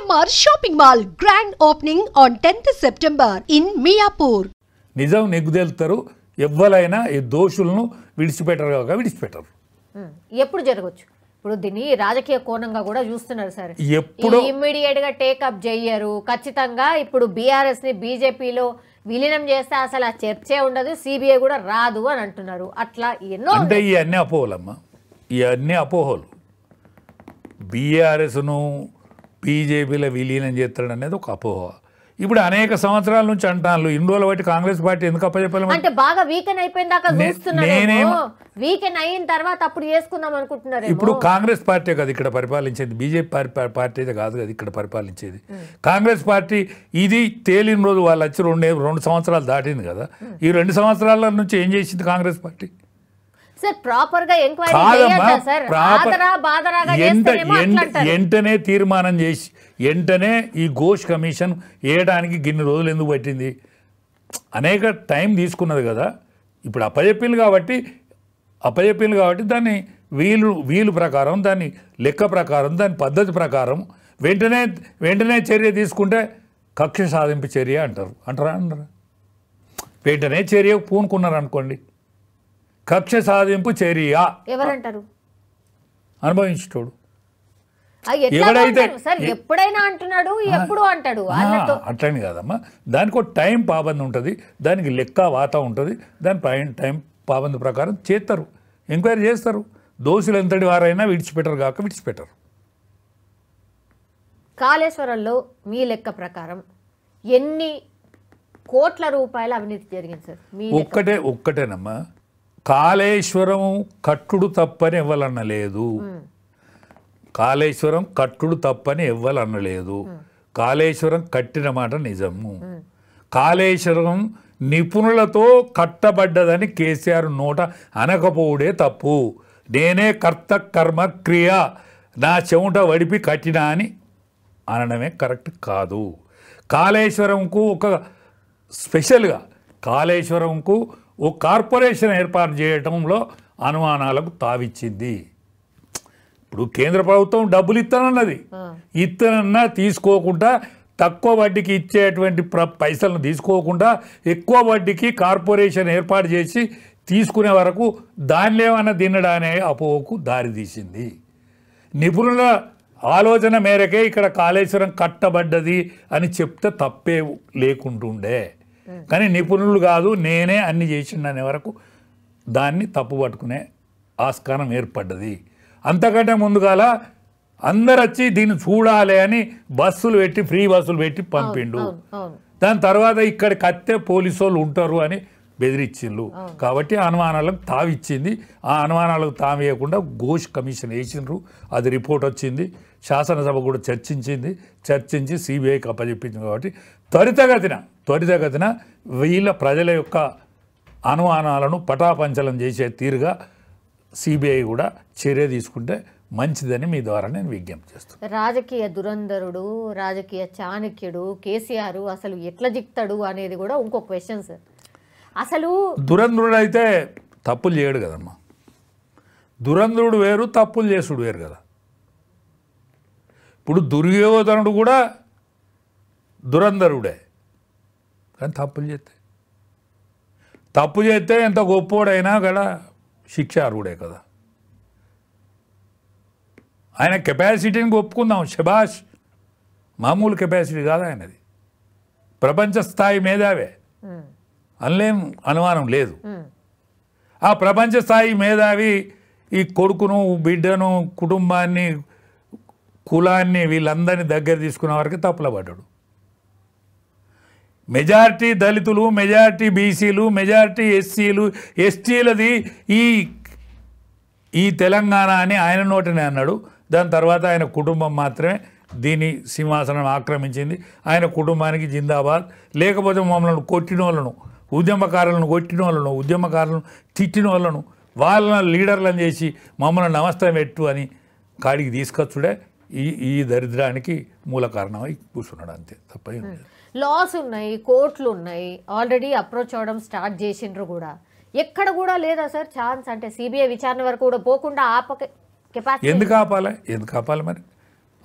GMR Shopping Mall grand opening on 10th September in Miapur. నిజం నెగ్గుదేలుతారు. ఎవ్వరైనా ఈ దోషులను విడిచిపెట్టరు. ఎప్పుడు జరగచ్చు? ఇప్పుడు దీన్ని రాజకీయ కోణంగా కూడా చూస్తున్నారు సార్. ఎప్పుడు ఇమ్మీడియట్ గా టేకప్ చెయ్యరు. ఖచ్చితంగా ఇప్పుడు బీఆర్ఎస్ ని బీజేపీలో విలీనం చేస్తే అసలు ఆ చర్చే ఉండదు, సిబిఐ కూడా రాదు అని అంటున్నారు. అట్లా ఎన్నో అంటే ఇవన్నీ అపోహలమ్మా, ఇవన్నీ అపోహలు. బీఆర్ఎస్ను బీజేపీలో విలీనం చేస్తాడు అనేది ఒక అపోహ. ఇప్పుడు అనేక సంవత్సరాల నుంచి అంటాను, ఇన్ని రోజులు బట్టి కాంగ్రెస్ పార్టీ ఎందుకు అప్పచెప్పాలి అంటే బాగా వీకెన్ అయిపోయిన దాకా చూస్తున్నారు. వీకెన్ అయిన తర్వాత అప్పుడు చేసుకుందాం అనుకుంటున్నారు. ఇప్పుడు కాంగ్రెస్ పార్టీ కదా ఇక్కడ పరిపాలించేది, బీజేపీ పార్టీ అయితే కాదు కదా ఇక్కడ పరిపాలించేది. కాంగ్రెస్ పార్టీ ఇది తేలిన రోజు వాళ్ళు వచ్చి రెండు సంవత్సరాలు దాటింది కదా. ఈ 2 సంవత్సరాల నుంచి ఏం చేసింది కాంగ్రెస్ పార్టీ? సార్ ప్రాపర్ గా ఎంక్వైరీ వెంటనే తీర్మానం చేసి వెంటనే ఈ ఘోష్ కమిషన్ వేయడానికి గిన్ని రోజులు ఎందుకు పట్టింది? అనేక టైం తీసుకున్నది కదా. ఇప్పుడు అప్పచెప్పింది కాబట్టి దాన్ని వీలు ప్రకారం, దాన్ని లెక్క ప్రకారం, దాని పద్ధతి ప్రకారం వెంటనే చర్య తీసుకుంటే కక్ష సాధింపు చర్య అంటారా? వెంటనే చర్య పూనుకున్నారు అనుకోండి, కక్ష సాధింపు చర్య ఎవరంటారు? అనుభవించేటోడు. ఎవడైతే ఎప్పుడైనా అంటున్నాడు, ఎప్పుడు అంటాడు. అట్లని కాదమ్మా, దానికి ఒక టైం పాబంది ఉంటుంది, దానికి లెక్క వాత ఉంటుంది. దాని టైం పాబంది ప్రకారం చేస్తారు, ఎంక్వైరీ చేస్తారు. దోషులు ఎంతటి వారైనా విడిచిపెట్టరు. కాళేశ్వరంలో మీ లెక్క ప్రకారం ఎన్ని కోట్ల రూపాయల అవినీతి జరిగింది సార్? ఒక్కటేనమ్మా, కాళేశ్వరం కట్టుడు తప్పని ఎవ్వలన్నలేదు. కాళేశ్వరం కట్టుడు తప్పని ఎవ్వలన్నలేదు. కాళేశ్వరం కట్టిన మాట నిజము. కాళేశ్వరం నిపుణులతో కట్టబడ్డదని కేసీఆర్ నోట అనకపోవడే తప్పు. నేనే కర్త కర్మ క్రియ, నా చెమట వడిపి కట్టినా అని అనడమే కరెక్ట్ కాదు. కాళేశ్వరంకు ఒక స్పెషల్గా కాళేశ్వరంకు ఓ కార్పొరేషన్ ఏర్పాటు చేయటంలో అనుమానాలకు తావిచ్చింది. ఇప్పుడు కేంద్ర ప్రభుత్వం డబ్బులు ఇత్తనన్నా తీసుకోకుండా, తక్కువ వడ్డీకి ఇచ్చేటువంటి పైసలను తీసుకోకుండా ఎక్కువ వడ్డీకి కార్పొరేషన్ ఏర్పాటు చేసి తీసుకునే వరకు దానిలో ఏమన్నా తినడానే అపోహకు దారితీసింది. నిపుణుల ఆలోచన మేరకే ఇక్కడ కాళేశ్వరం కట్టబడ్డది అని చెప్తే తప్పే లేకుంటుండే. కానీ నిపుణులు కాదు, నేనే అన్ని చేసిండనే వరకు దాన్ని తప్పు పట్టుకునే ఆస్కారం ఏర్పడ్డది. అంతకంటే ముందుగాల అందరు వచ్చి దీన్ని చూడాలి అని ఫ్రీ బస్సులు పెట్టి పంపిండు. దాని తర్వాత ఇక్కడికి వస్తే పోలీసు వాళ్ళు ఉంటారు అని బెదిరించిండ్రు. కాబట్టి అనుమానాలకు తావిచ్చింది. ఆ అనుమానాలకు తావేయకుండా ఘోష్ కమిషన్ వేసిండ్రు. అది రిపోర్ట్ వచ్చింది, శాసనసభ కూడా చర్చించి సిబిఐకి అప్పచెప్పింది. కాబట్టి త్వరితగతిన వీళ్ళ ప్రజల యొక్క అనుమానాలను పటాపంచలం చేసే తీరుగా సిబిఐ కూడా చర్య తీసుకుంటే మంచిదని మీ ద్వారా నేను విజ్ఞప్తి చేస్తాను. రాజకీయ దురంధరుడు, రాజకీయ చాణక్యుడు కేసీఆర్ అసలు ఎట్లా జిక్తాడు అనేది కూడా ఇంకో క్వశ్చన్ సార్. అసలు దురంధరుడు అయితే తప్పులు చేయడు కదమ్మా. దురంధరుడు వేరు, తప్పులు చేసుడు వేరు కదా. ఇప్పుడు దుర్యోధనుడు కూడా దురంధరుడే, కానీ తప్పు చేస్తే ఎంత గొప్పోడైనా కూడా శిక్షార్హుడే కదా. ఆయన కెపాసిటీని ఒప్పుకుందాం, శబాష్, మామూలు కెపాసిటీ కాదు ఆయనది, ప్రపంచ స్థాయి మేధావే, అందులేం అనుమానం లేదు. ఆ ప్రపంచ స్థాయి మేధావి ఈ కొడుకును, బిడ్డను, కుటుంబాన్ని, కులాన్ని వీళ్ళందరినీ దగ్గర తీసుకున్న వరకు తప్పుల పడ్డాడు. మెజారిటీ దళితులు, మెజారిటీ బీసీలు, మెజారిటీ ఎస్సీలు, ఎస్టీలది ఈ తెలంగాణ అని ఆయన నోటనే అన్నాడు. దాని తర్వాత ఆయన కుటుంబం మాత్రమే దీని సింహాసనం ఆక్రమించింది. ఆయన కుటుంబానికి జిందాబాద్. లేకపోతే మమ్మల్ని కొట్టిన వాళ్ళను, ఉద్యమకారులను తిట్టిన వాళ్ళను, వాళ్ళని లీడర్లను చేసి మమ్మల్ని నమస్తే పెట్టు అని కాడికి తీసుకొచ్చుడే ఈ దరిద్రానికి మూల కారణమై కూర్చున్నాడు. అంతే, తప్ప లాస్ ఉన్నాయి, కోర్టులు ఉన్నాయి, ఆల్రెడీ అప్రోచ్ అవ్వడం స్టార్ట్ చేసిండ్రు కూడా. ఎక్కడ కూడా లేదా సార్ ఛాన్స్? అంటే సిబిఐ విచారణ వరకు కూడా పోకుండా కెపాసిటీ ఎందుకు ఆపాలి మరి?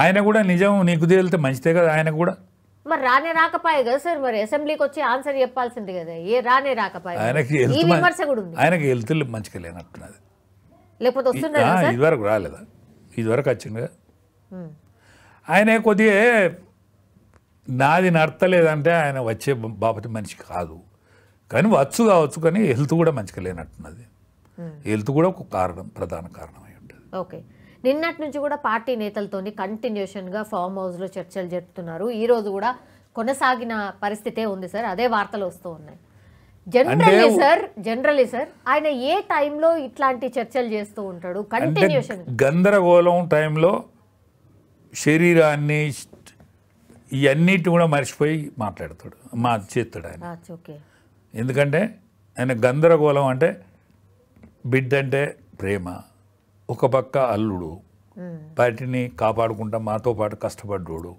ఆయన కూడా నిజం నీకు తేలితే మంచిదే కదా ఆయన కూడా. మరి రానే రాకపోయే కదా సార్, మరి అసెంబ్లీకి వచ్చి ఆన్సర్ చెప్పాల్సింది కదా, ఏ రానే రాకపోయే. ఆయనకి ఈ విమర్శ కూడా ఉంది, ఆయనకి హెల్త్ మంచిగా లేనట్టున్నది. లేకపోతే వస్తున్నారా సార్? ఇదివరకు రాలేదా, ఇదివరకు వచ్చింది. ఆయన కొద్దిగా నాది నడతలేదంటే ఆయన వచ్చే బాపతి మనిషి కాదు, కానీ వచ్చు కావచ్చు, కానీ హెల్త్ కూడా మంచిగా లేనట్టున్నది. హెల్త్ కూడా ఒక కారణం, ప్రధాన కారణం అయి ఉంటుంది. ఓకే, నిన్నటి నుంచి కూడా పార్టీ నేతలతోని కంటిన్యూషన్గా ఫామ్ హౌస్లో చర్చలు జరుపుతున్నారు. ఈ రోజు కూడా కొనసాగిన పరిస్థితే ఉంది సార్, అదే వార్తలు వస్తూ ఉన్నాయి. జనరల్లీ సార్ ఆయన ఏ టైంలో ఇట్లాంటి చర్చలు చేస్తూ ఉంటాడు కంటిన్యూషన్? గందరగోళం టైంలో శరీరాన్ని ఇవన్నిటి కూడా మర్చిపోయి మాట్లాడతాడు, చేస్తాడు ఆయన. ఓకే, ఎందుకంటే ఆయన గందరగోళం అంటే బిడ్డ అంటే ప్రేమ, ఒక పక్క అల్లుడు, పార్టీని కాపాడుకుంటా మాతో పాటు కష్టపడ్డాడు,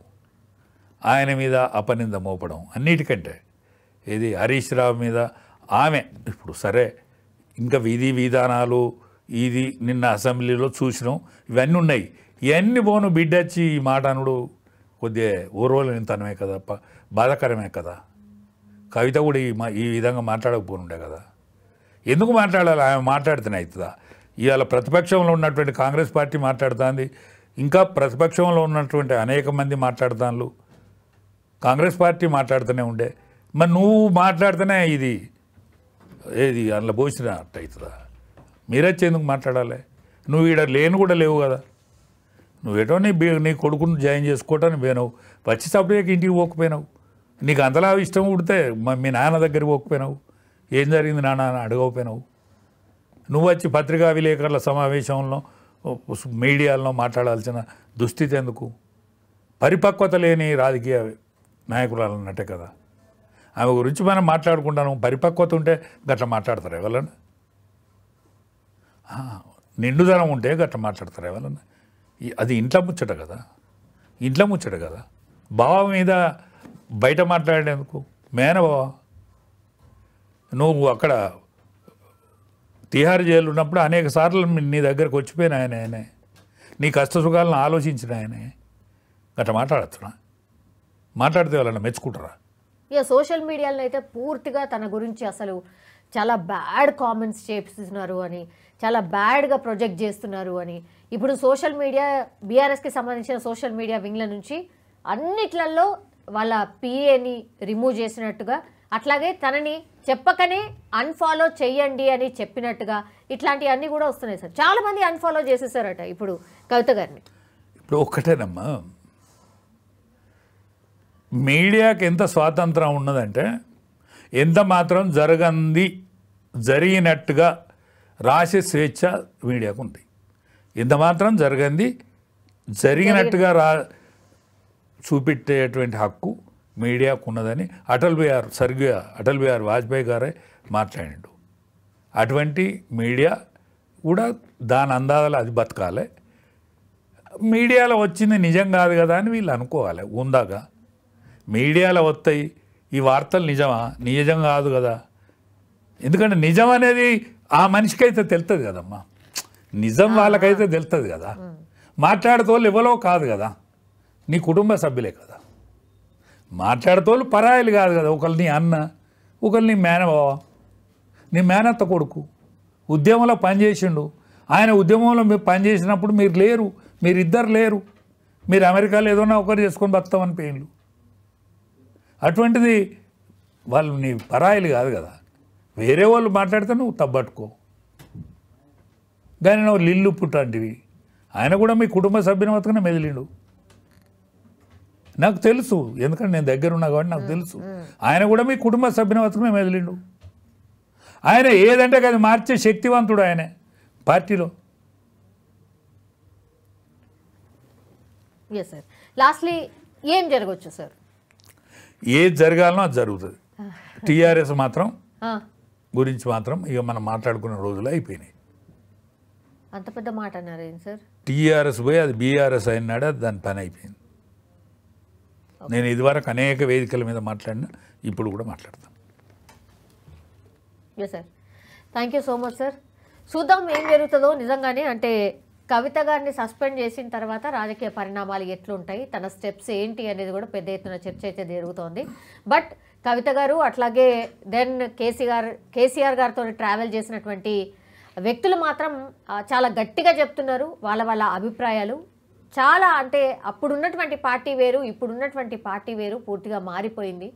ఆయన మీద అపనింద మోపడం అన్నిటికంటే ఇది హరీష్ రావు మీద ఆమె. ఇప్పుడు సరే ఇంకా విధి విధానాలు ఇది నిన్న అసెంబ్లీలో చూసినాం, ఇవన్నీ ఉన్నాయి. ఇవన్నీ పోను బిడ్డ వచ్చి ఈ మాట అనుడు కొద్దిగా ఓర్వలేనితనమే కదా, బాధాకరమే కదా. కవిత కూడా ఈ విధంగా మాట్లాడకపోనుండే కదా. ఎందుకు మాట్లాడాలి? ఆమె మాట్లాడితేనే అవుతుందా? ఇవాళ ప్రతిపక్షంలో ఉన్నటువంటి కాంగ్రెస్ పార్టీ మాట్లాడుతుంది, ఇంకా ప్రతిపక్షంలో ఉన్నటువంటి అనేక మంది మాట్లాడుతాను, కాంగ్రెస్ పార్టీ మాట్లాడుతూనే ఉండే. మరి నువ్వు మాట్లాడితేనే ఇది ఏది అందులో పోసిన అట్ట అవుతుందా? మీరొచ్చి ఎందుకు మాట్లాడాలి? నువ్వు ఈడ లేను కూడా లేవు కదా, నువ్వేటో నీ కొడుకుని జాయిన్ చేసుకోవటానికి పోయినావు, వచ్చి సపరేట్గా ఇంటికి పోకపోయినావు, నీకు అంతలా ఇష్టం ఉడితే మీ నాన్న దగ్గరికి పోకపోయినావు, ఏం జరిగింది నాన్న అని అడగకపోయినావు. నువ్వు వచ్చి పత్రికా విలేకరుల సమావేశంలో మీడియాలో మాట్లాడాల్సిన దుస్థితి ఎందుకు? పరిపక్వత లేని రాజకీయ నాయకురాలు అన్నట్టే కదా. ఆమె గురించి మనం మాట్లాడుకుంటాను, పరిపక్వత ఉంటే గట్ల మాట్లాడతారు ఎవరన్నా? నిండుదనం ఉంటే గట్ల మాట్లాడతారు ఎవరన్నా? అది ఇంట్లో ముచ్చట కదా, ఇంట్లో ముచ్చట కదా. బావ మీద బయట మాట్లాడేందుకు? మేనబావ నువ్వు అక్కడ తిహార్ జైలు ఉన్నప్పుడు అనేక సార్లు నీ దగ్గరకు వచ్చిపోయిన ఆయనే, నీ కష్ట సుఖాలను ఆలోచించిన ఆయనే. గట్లా మాట్లాడచ్చునా? మాట్లాడితే వాళ్ళని మెచ్చుకుంటారా? ఇక సోషల్ మీడియాలో అయితే పూర్తిగా తన గురించి అసలు చాలా బ్యాడ్ కామెంట్స్ చేస్తున్నారు అని, చాలా బ్యాడ్గా ప్రొజెక్ట్ చేస్తున్నారు అని. ఇప్పుడు సోషల్ మీడియా బీఆర్ఎస్కి సంబంధించిన సోషల్ మీడియా వింగ్ల నుంచి అన్నిట్లలో వాళ్ళ పిఏని రిమూవ్ చేసినట్టుగా, అట్లాగే తనని చెప్పకనే అన్ఫాలో చెయ్యండి అని చెప్పినట్టుగా ఇట్లాంటివన్నీ కూడా వస్తున్నాయి సార్. చాలామంది అన్ఫాలో చేసేసారట ఇప్పుడు కవిత గారిని. ఇప్పుడు ఒక్కటేనమ్మా, మీడియాకి ఎంత స్వాతంత్రం ఉన్నదంటే ఎంత మాత్రం జరిగినట్టుగా రాసే స్వేచ్ఛ మీడియాకు ఉంది. ఎంత మాత్రం జరిగినట్టుగా చూపెట్టేటువంటి హక్కు మీడియాకు ఉన్నదని అటల్ బిహారీ వాజ్పేయి గారే మాట్లాడిండు. అటువంటి మీడియా కూడా దాని అందాల అది బతకాలి. మీడియాలో వచ్చింది నిజం కాదు కదా అని వీళ్ళు అనుకోవాలి. ఉందాగా మీడియాలో వస్తాయి ఈ వార్తలు నిజమా? నిజం కాదు కదా. ఎందుకంటే నిజం అనేది ఆ మనిషికి అయితే తెలుస్తుంది కదమ్మా, నిజం వాళ్ళకైతే తెలుస్తుంది కదా. మాట్లాడేతోళ్ళు ఎవరో కాదు కదా, నీ కుటుంబ సభ్యులే కదా. మాట్లాడేతోళ్ళు పరాయిలు కాదు కదా. ఒకళ్ళు నీ అన్న, ఒకళ్ళు నీ మేనబావ, నీ మేనత్త కొడుకు ఉద్యమంలో పనిచేసిండు. ఆయన ఉద్యమంలో మీరు పనిచేసినప్పుడు మీరు లేరు, మీరిద్దరు లేరు, మీరు అమెరికాలో ఏదోన్నా ఒకరు చేసుకొని బతామని పోయిండు. అటువంటిది వాళ్ళు నీ పరాయిలు కాదు కదా. వేరే వాళ్ళు మాట్లాడితే నువ్వు తప్పట్టుకో. కానీ నువ్వు లిల్లు పుట్టంటివి. ఆయన కూడా మీ కుటుంబ సభ్యుని మెదిలిండు. నాకు తెలుసు, ఎందుకంటే నేను దగ్గర ఉన్నా కాబట్టి నాకు తెలుసు. ఆయన కూడా మీ కుటుంబ సభ్యుని మెదిలిండు. ఆయన ఏదంటే అది మార్చే శక్తివంతుడు ఆయనే పార్టీలో. సార్ లాస్ట్లీ ఏం జరగవచ్చు సార్? ఏది జరగాలనో అది జరుగుతుంది. టీఆర్ఎస్ మాత్రం గురించి మాత్రం ఇక మనం మాట్లాడుకున్న రోజులు అయిపోయినాయి. అంత పెద్ద మాట అన్నారు ఏం సార్? టీఆర్ఎస్ పోయి అది బీఆర్ఎస్ అయినాడు, దాని పని అయిపోయింది. నేను ఇదివరకు అనేక వేదికల మీద మాట్లాడినా, ఇప్పుడు కూడా మాట్లాడతాను. Sir thank you so much sir. చూద్దాం ఏం జరుగుతుందో. నిజంగానే అంటే కవిత గారిని సస్పెండ్ చేసిన తర్వాత రాజకీయ పరిణామాలు ఎట్లుంటాయి, తన స్టెప్స్ ఏంటి అనేది కూడా పెద్ద ఎత్తున చర్చ అయితే జరుగుతోంది. బట్ కవిత గారు అట్లాగే దెన్ కేసీఆర్ గారితో ట్రావెల్ చేసినటువంటి వ్యక్తులు మాత్రం చాలా గట్టిగా చెప్తున్నారు వాళ్ళ అభిప్రాయాలు. చాలా అంటే అప్పుడున్నటువంటి పార్టీ వేరు, ఇప్పుడున్నటువంటి పార్టీ వేరు, పూర్తిగా మారిపోయింది.